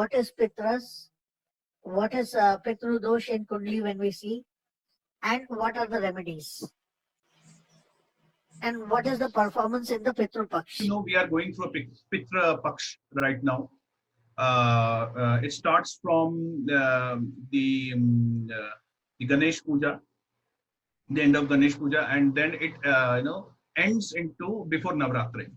what is Pitras, what is Pitra Dosh in Kundli when we see, and what are the remedies, and what is the performance in the Pitra Paksha? You know, we are going through a Pitra Paksha right now. It starts from the Ganesh Puja, the end of Ganesh Puja, and then it ends into before Navratri.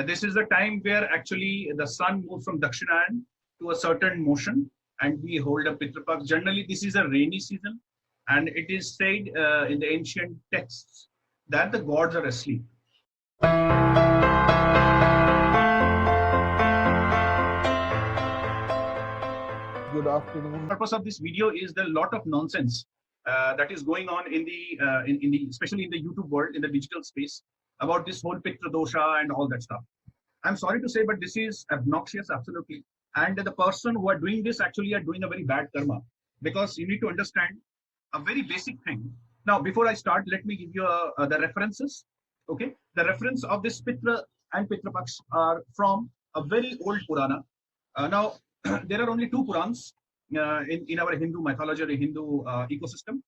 This is the time where actually the sun moves from Dakshinayana to a certain motion, and we hold a Pitra Paksha. Generally, this is a rainy season, and it is said in the ancient texts that the gods are asleep. Good afternoon. The purpose of this video is the lot of nonsense that is going on in the especially in the YouTube world, in the digital space, about this whole Pitra Dosha and all that stuff. I'm sorry to say, but this is obnoxious, absolutely. And the person who are doing this actually are doing a very bad karma, because you need to understand a very basic thing. Now, before I start, let me give you the references. Okay, the reference of this Pitra and Pitra Paksha are from a very old Purana. Now, there are only two Purans in our Hindu mythology or Hindu ecosystem.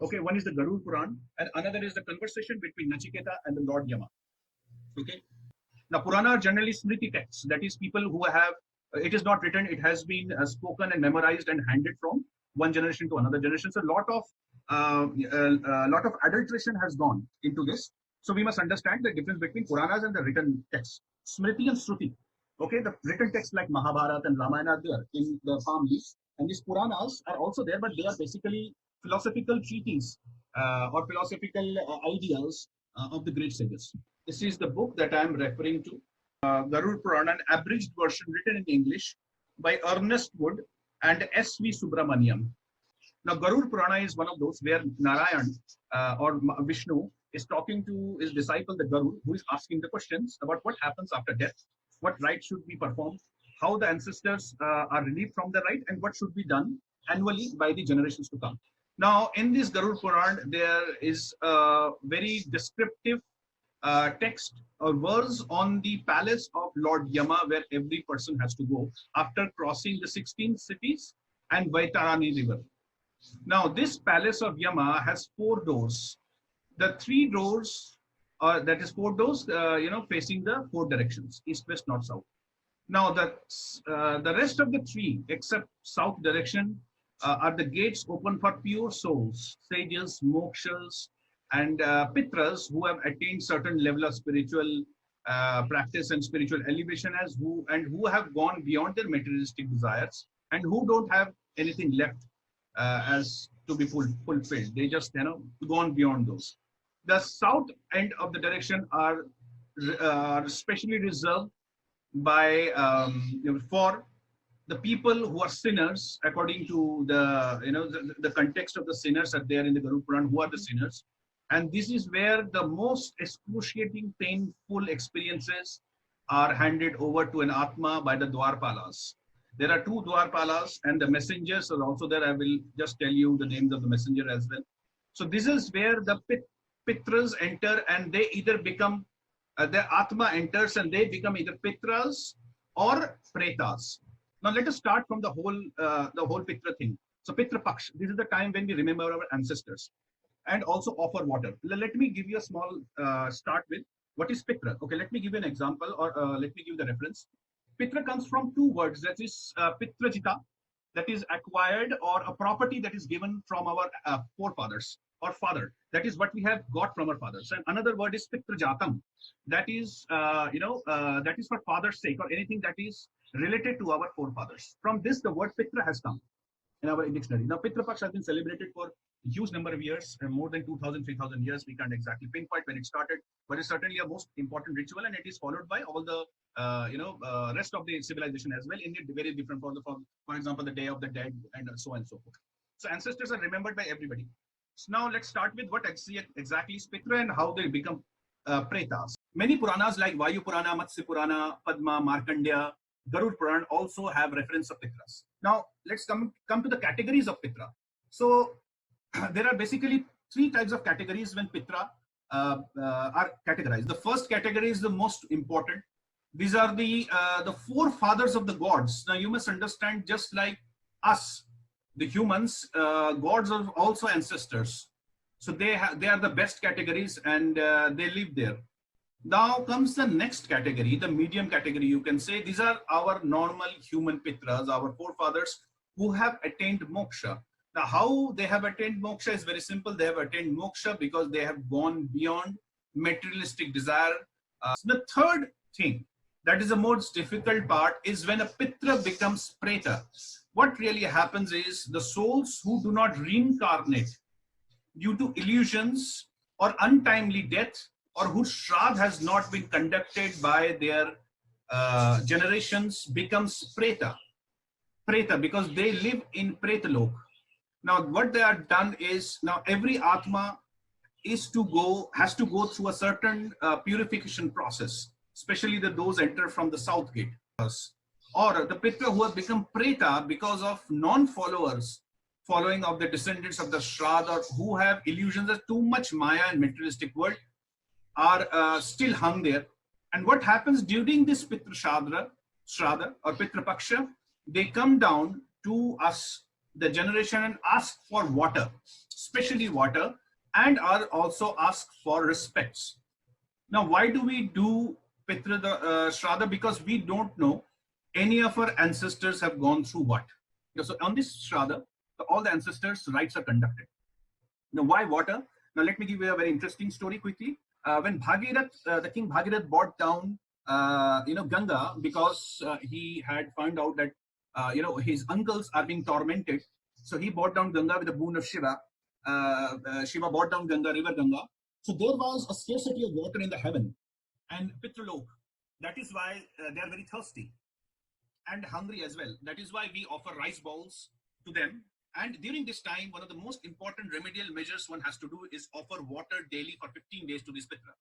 Okay, one is the Garud Puran, and another is the conversation between Nachiketa and the Lord Yama. Okay, now Purana are generally Smriti texts, that is, people who have it is not written, it has been spoken and memorized and handed from one generation to another generation. So a lot of adulteration has gone into this. So we must understand the difference between Puranas and the written texts. Smriti and Shruti. Okay, the written texts like Mahabharata and Ramayana are there in the palm leaves, and these Puranas are also there, but they are basically philosophical treatises or philosophical ideas of the great sages. This is the book that I am referring to, Garud Purana, an abridged version written in English by Ernest Wood and S.V. Subramaniam. Now, Garud Purana is one of those where Narayan or Vishnu is talking to his disciple, the Garud, who is asking the questions about what happens after death, what rites should be performed, how the ancestors are relieved from the rite, and what should be done annually by the generations to come. Now, in this Garud Puran, there is a very descriptive text or verse on the palace of Lord Yama, where every person has to go after crossing the 16 cities and Vaitarani river. Now, this palace of Yama has 4 doors. The 3 doors, that is 4 doors, facing the 4 directions: east, west, north, south. Now, the rest of the 3, except south direction, are the gates open for pure souls, sages, mokshas, and pitras who have attained certain level of spiritual practice and spiritual elevation, who have gone beyond their materialistic desires and who don't have anything left as to be fulfilled. They just gone beyond those. The south end of the direction are specially reserved by for the people who are sinners, according to the context of the sinners are there in the Garud Puran, who are the sinners. And this is where the most excruciating, painful experiences are handed over to an Atma by the Dwarpalas. There are 2 Dwarpalas, and the messengers are also there. I will just tell you the names of the messenger as well. So this is where the Pitras enter, and they either become, the Atma enters and they become either Pitras or Pretas. Now let us start from the whole Pitra thing. So Pitra Paksha, this is the time when we remember our ancestors and also offer water. Let me give you a small start with what is Pitra. Okay, let me give you an example, or let me give the reference. Pitra comes from 2 words, that is Pitrajita, that is acquired, or a property that is given from our forefathers or father. That is what we have got from our fathers. And another word is Pitrajatam, that is that is for father's sake, or anything that is related to our forefathers. From this, the word Pitra has come in our dictionary. Now, Pitra Paksha has been celebrated for a huge number of years, more than 2,000, 3,000 years. We can't exactly pinpoint when it started, but it's certainly a most important ritual, and it is followed by all the rest of the civilization as well. In it, very different from for example, the Day of the Dead and so on and so forth. So ancestors are remembered by everybody. So now let's start with what exactly is Pitra and how they become Pretas. Many Puranas like Vayu Purana, Matsya Purana, Padma, Markandeya, Garud Puran also have reference of Pitras. Now let's come to the categories of Pitra. So there are basically 3 types of categories when Pitra are categorized. The first category is the most important. These are the forefathers of the gods. Now you must understand, just like us, the humans, gods are also ancestors. So they are the best categories, and they live there. Now comes the next category, the medium category. You can say these are our normal human pitras, our forefathers who have attained moksha. Now, how they have attained moksha is very simple. They have attained moksha because they have gone beyond materialistic desire. The third thing, that is the most difficult part, is when a pitra becomes preta. What really happens is the souls who do not reincarnate due to illusions or untimely death, or whose shraddh has not been conducted by their generations, becomes preta. Preta, because they live in pretalok. Now what they are done is, now every atma has to go through a certain purification process, especially those enter from the south gate. Or the pitra who have become preta because of following of the descendants of the shraddha, or who have illusions of too much maya and materialistic world, are still hung there. And what happens during this Pitra Shraddha or Pitra Paksha, they come down to us, the generation, and ask for water, especially water, and are also asked for respects. Now, why do we do Pitra Shraddha? Because we don't know any of our ancestors have gone through what. So on this Shraddha, all the ancestors' rites are conducted. Now, why water? Now, let me give you a very interesting story quickly. When the king Bhagirath brought down, Ganga, because he had found out that, his uncles are being tormented. So he brought down Ganga with the boon of Shiva. Shiva brought down Ganga, river Ganga. So there was a scarcity of water in the heaven and Pitralok. That is why they are very thirsty and hungry as well. That is why we offer rice bowls to them. And during this time, one of the most important remedial measures one has to do is offer water daily for 15 days to this Pitra.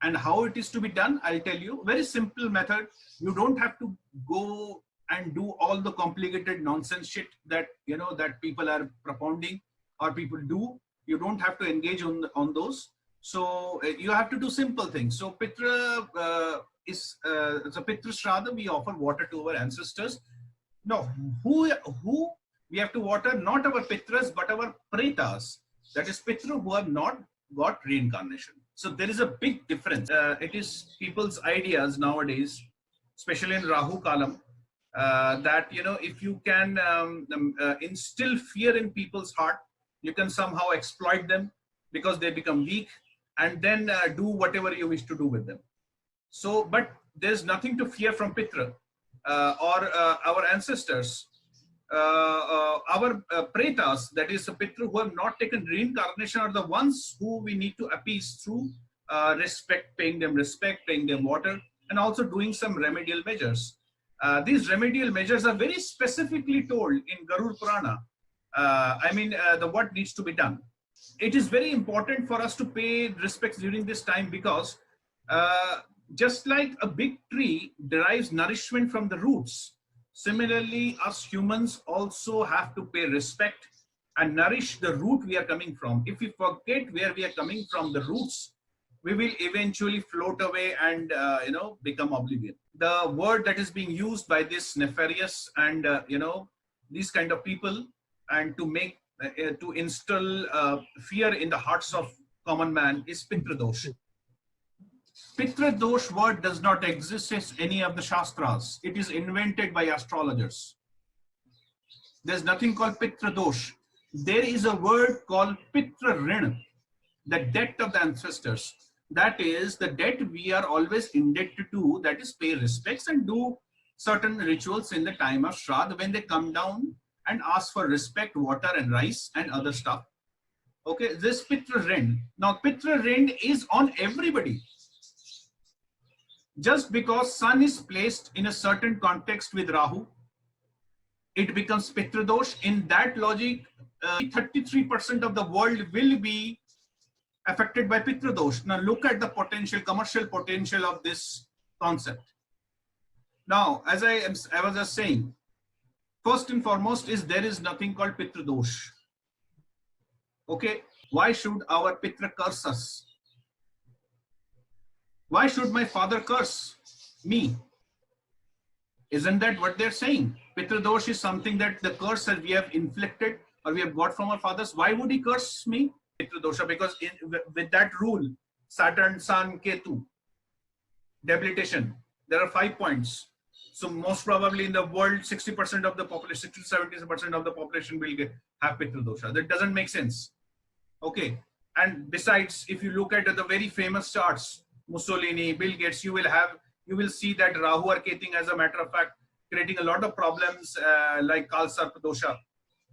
And how it is to be done, I'll tell you. Very simple method. You don't have to go and do all the complicated nonsense shit that, that people are propounding or people do. You don't have to engage on those. So you have to do simple things. So Pitra it's a Pitra Shraddha. We offer water to our ancestors. Now, who we have to water? Not our Pitras, but our Pretas. That is Pitra who have not got reincarnation. So there is a big difference. It is people's ideas nowadays, especially in Rahu Kalam, that, if you can instill fear in people's heart, you can somehow exploit them because they become weak, and then do whatever you wish to do with them. So, but there's nothing to fear from Pitra or our ancestors. Our pretas, that is the Pitra who have not taken reincarnation, are the ones who we need to appease through paying them respect, paying them water, and also doing some remedial measures. These remedial measures are very specifically told in Garud Purana. What needs to be done. It is very important for us to pay respects during this time because just like a big tree derives nourishment from the roots, similarly, us humans also have to pay respect and nourish the root we are coming from. If we forget where we are coming from, the roots, we will eventually float away and, become oblivion. The word that is being used by this nefarious and, these kind of people, and to instill fear in the hearts of common man, is Pitra Dosh. Pitra Dosh word does not exist in any of the Shastras. It is invented by astrologers. There's nothing called Pitra Dosh. There is a word called Pitra Rin, the debt of the ancestors. That is the debt we are always indebted to, that is pay respects and do certain rituals in the time of Shraddha when they come down and ask for respect, water and rice and other stuff. Okay, this Pitra Rin. Now Pitra Rin is on everybody. Just because sun is placed in a certain context with Rahu, it becomes Pitra Dosh. In that logic, 33% of the world will be affected by Pitra Dosh. Now look at the commercial potential of this concept. Now, as I was just saying, first and foremost is there is nothing called Pitra Dosh. Okay, why should our Pitra curse us? Why should my father curse me? Isn't that what they're saying? Pitra Dosh is something that the curse that we have inflicted or we have got from our fathers. Why would he curse me? Pitra Dosha, because with that rule, Saturn, Sun, Ketu, debilitation, there are 5 points. So most probably in the world, 60% of the population, 60 to 70% of the population will have Pitra Dosha. That doesn't make sense. Okay. And besides, if you look at the very famous charts, Mussolini, Bill Gates, you will see that Rahu are Keting, as a matter of fact, creating a lot of problems like Kalsarp Dosha.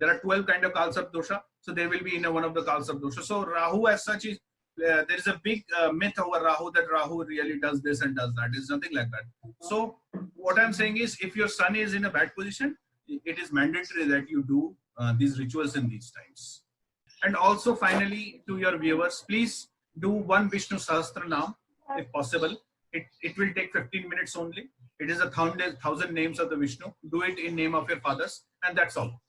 There are 12 kind of Kalsarp Dosha. So there will be in one of the Kalsarp Dosha. So Rahu as such is, there is a big myth over Rahu that Rahu really does this and does that. It's nothing like that. So what I'm saying is, if your sun is in a bad position, it is mandatory that you do these rituals in these times. And also finally, to your viewers, please do one Vishnu Sahasra Nam if possible. It will take 15 minutes only. It is 1,000 names of the Vishnu. Do it in name of your fathers, and that's all.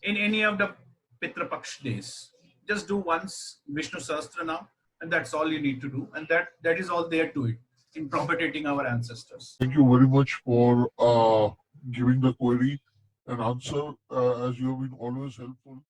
In any of the Pitra Paksha days, just do once Vishnu Sahasra Nam, and that's all you need to do. And that is all there to it in propagating our ancestors. Thank you very much for giving the query and answer, as you have been always helpful.